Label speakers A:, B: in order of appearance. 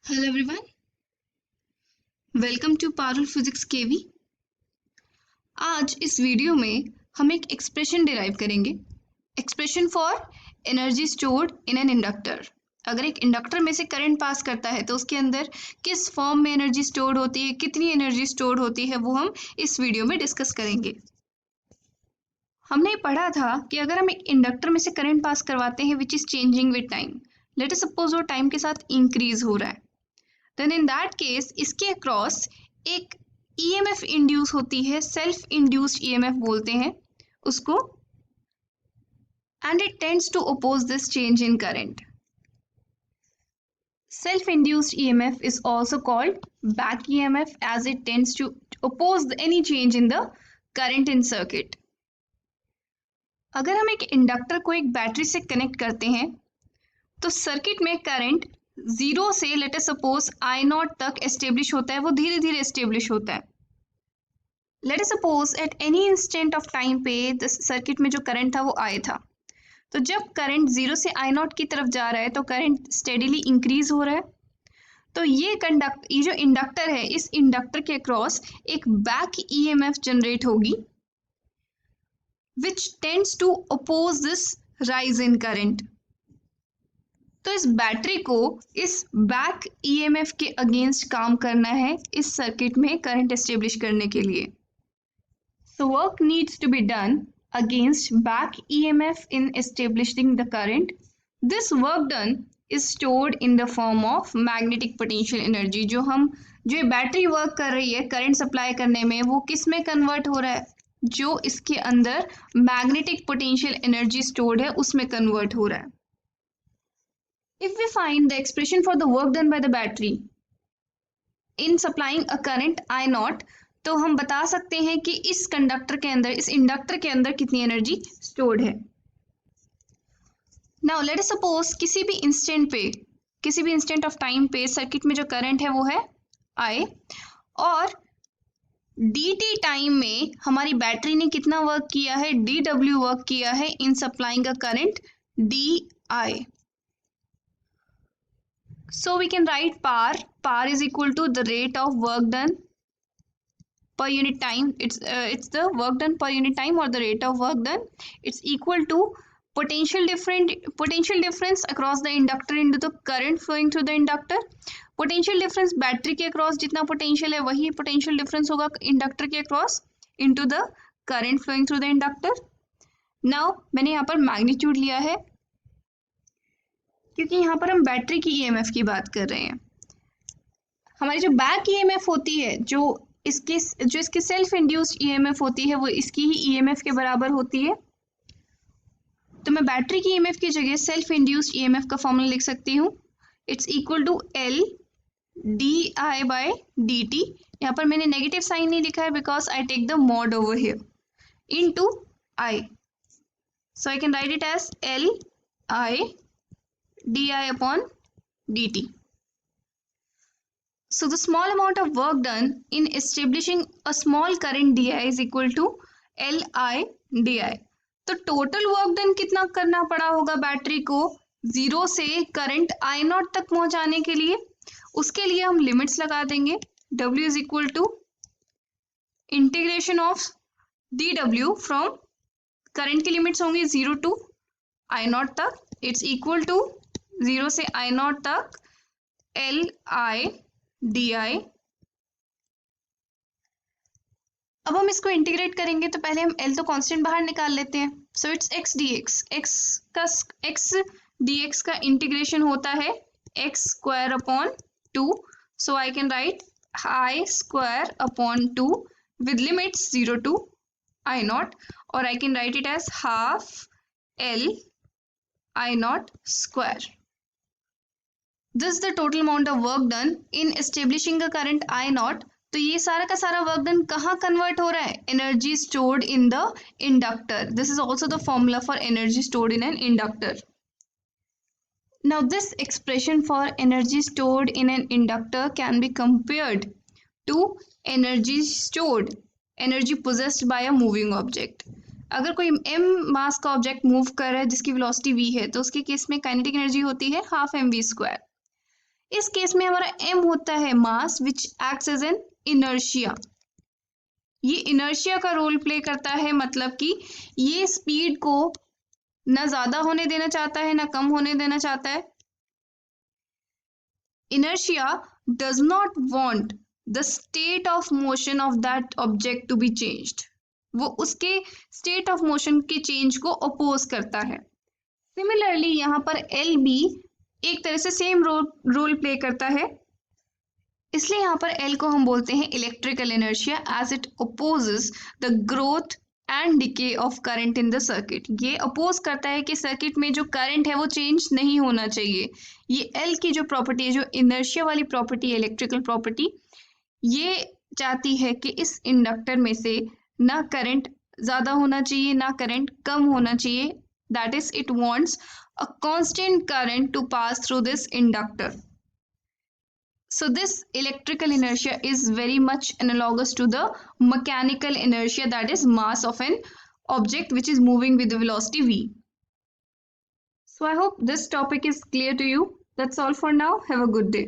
A: Hello everyone, welcome to Parul physics KV. आज इस video में हम एक एक्सप्रेशन डिराइव करेंगे। Expression for energy stored in an inductor. अगर एक इंडक्टर में से करंट पास करता है तो उसके अंदर किस फॉर्म में एनर्जी स्टोर्ड होती है, कितनी एनर्जी स्टोर्ड होती है, वो हम इस वीडियो में डिस्कस करेंगे। हमने पढ़ा था कि अगर हम एक इंडक्टर में से करंट पास करवाते हैं which is changing with time, let us suppose वो टाइम के साथ इंक्रीज हो रहा है, देन इन दैट केस इसके अक्रॉस एक ईएमएफ इंड्यूस होती है, सेल्फ इंड्यूस्ड ईएमएफ बोलते हैं उसको, and it tends to oppose this change in current. Self induced EMF is also called back EMF as it tends to oppose any change in the current in circuit. अगर हम एक inductor को एक battery से connect करते हैं तो circuit में करंट जीरो से late us suppose I naught तक एस्टेब्लिश होता है, वो धीरे धीरे एस्टेब्लिश होता है। Late us suppose at any instant of time पे सर्किट में जो करंट था वो आई था, तो जब करंट जीरो से आई नॉट की तरफ जा रहा है तो करंट स्टेडीली इंक्रीज हो रहा है। तो ये जो इंडक्टर है, इस इंडक्टर के अक्रॉस एक बैक ईएमएफ जनरेट होगी which tends to oppose this rise in current. तो इस बैटरी को इस बैक ईएमएफ के अगेंस्ट काम करना है इस सर्किट में करंट एस्टेब्लिश करने के लिए। So work needs to be done against back EMF in establishing the current. This work done is stored in the form of magnetic potential energy. जो ये बैटरी वर्क कर रही है करंट सप्लाई करने में, वो किस में कन्वर्ट हो रहा है? जो इसके अंदर मैग्नेटिक पोटेंशियल एनर्जी स्टोर्ड है उसमें कन्वर्ट हो रहा है। If we find the expression for the work done by the battery in supplying a current I naught, तो हम बता सकते हैं कि इस कंडक्टर के अंदर, इस इंडक्टर के अंदर कितनी एनर्जी स्टोर्ड है। नाउ लेट अस सपोज किसी भी इंस्टेंट ऑफ टाइम पे सर्किट में जो करंट है वो है आई, और dt टाइम में हमारी बैटरी ने कितना वर्क किया है, dw वर्क किया है in supplying a current di. So we can write power is equal to the rate of work done per unit time. It's the work done per unit time or the rate of work done. It's equal to potential difference across the inductor into the current flowing through the inductor. Potential difference battery के across जितना potential है वही potential difference होगा inductor के across into the current flowing through the inductor. Now मैंने यहाँ पर magnitude लिया है क्योंकि यहाँ पर हम बैटरी की ईएमएफ की बात कर रहे हैं। हमारी जो बैक ईएमएफ होती है, जो इसकी सेल्फ इंड्यूस्ड ईएमएफ होती है, वो इसकी ही ईएमएफ के बराबर होती है। तो मैं बैटरी की ईएमएफ की जगह सेल्फ इंड्यूस्ड ईएमएफ का फॉर्मूला लिख सकती हूँ। It's equal to L D I by D T. यहाँ पर मैंने नेगेटिव साइन नहीं लिखा है because I take the mod over here into I, so I can write it as L I D I upon D T. So the small amount of work done in establishing a small current di is equal to Li di. तो total work done कितना करना पड़ा होगा battery को zero से current I naught तक पहुंचाने के लिए? उसके लिए हम लिमिट्स लगा देंगे। W is equal to integration of dw from current की लिमिट्स होंगी जीरो टू आई नॉट तक, इट्स इक्वल टू जीरो से आई नॉट तक Li di. अब हम इसको इंटीग्रेट करेंगे तो पहले हम L तो कांस्टेंट बाहर निकाल लेते हैं। So it's x dx, x dx का इंटीग्रेशन होता है x square upon 2, so I can write i square upon 2 with limits 0 to i nought, और I can write it as half L i nought square. This is the total amount of work done in establishing a current I naught. तो ये सारा का सारा work done कहाँ convert हो रहा है? Energy stored in the inductor. This is also the formula for energy stored in an inductor. Now this expression for energy stored in an inductor can be compared to energy stored, energy possessed by a moving object. अगर कोई m मास का object move कर रहा है जिसकी velocity v है तो उसके केस में काइनेटिक एनर्जी होती है हाफ mv स्क्वायर. इस केस में हमारा m होता है mass which acts as an inertia. ये इनर्शिया का रोल प्ले करता है, मतलब कि ये स्पीड को ना ज्यादा होने देना चाहता है ना कम होने देना चाहता है। Inertia does not want the state of motion of that object to be changed. वो उसके state of motion के change को oppose करता है। Similarly यहाँ पर L भी एक तरह से सेम रोल प्ले करता है, इसलिए यहाँ पर L को हम बोलते हैं electrical inertia as it opposes the growth and decay of current in the circuit. ये अपोज करता है कि सर्किट में जो करंट है वो चेंज नहीं होना चाहिए। ये एल की जो प्रॉपर्टी है, जो इनर्शिया वाली प्रॉपर्टी है, इलेक्ट्रिकल प्रॉपर्टी, ये चाहती है कि इस इंडक्टर में से ना करंट ज्यादा होना चाहिए ना करंट कम होना चाहिए। That is it wants a constant current to pass through this inductor. So this electrical inertia is very much analogous to the mechanical inertia, that is mass of an object which is moving with the velocity v. So I hope this topic is clear to you. That's all for now. Have a good day.